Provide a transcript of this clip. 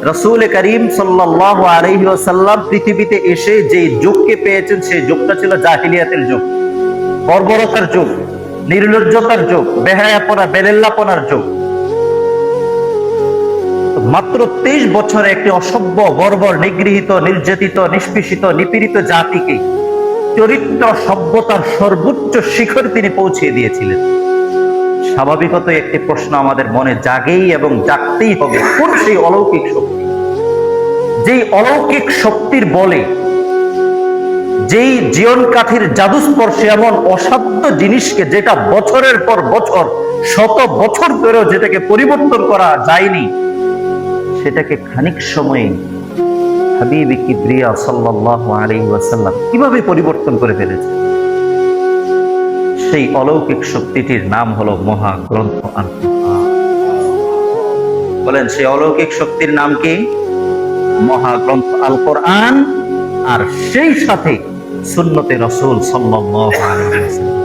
রাসূল করিম সাল্লাল্লাহু আলাইহি ওয়াসাল্লাম পৃথিবীতে এসে যে যুগকে পেয়েছেন সেই যুগটা ছিল জাহিলিয়াতের যুগ, বর্বরতার যুগ, নির্লজ্জতার যুগ, বেহায়াপনা বেলেল্লাপনার যুগ। মাত্র 23 বছরে একটি অসভ্য, বর্বর, নিগৃহীত, নির্যাতিত, নিষ্পেষিত, নিপীড়িত জাতিকে চরিত্র সভ্যতার সর্বোচ্চ শিখর তিনি পৌঁছে দিয়েছিলেন। স্বাভাবিকত একটি প্রশ্ন আমাদের মনে জাগেই এবং জাগতেই হবে, কোন সেই অলৌকিক শক্তি, যেই অলৌকিক শক্তির বলে, যেই জীবন কাঠির জাদু স্পর্শে এমন অসাধ্য জিনিসকে, যেটা বছরের পর বছর, শত বছর ধরেও যেটাকে পরিবর্তন করা যায়নি, সেটাকে খানিক সময়ে হাবিব কিবরিয়া সাল্লাল্লাহু আলাইহি ওয়াসাল্লাম কিভাবে পরিবর্তন করে ফেলেছে। সেই অলৌকিক শক্তিটির নাম হলো মহাগ্রন্থ আল কোরআন। বলেন, সেই অলৌকিক শক্তির নাম কি? মহাগ্রন্থ আল কোরআন, আর সেই সাথে সুন্নতে রাসূল সাল্লাল্লাহু আলাইহি ওয়াসাল্লাম।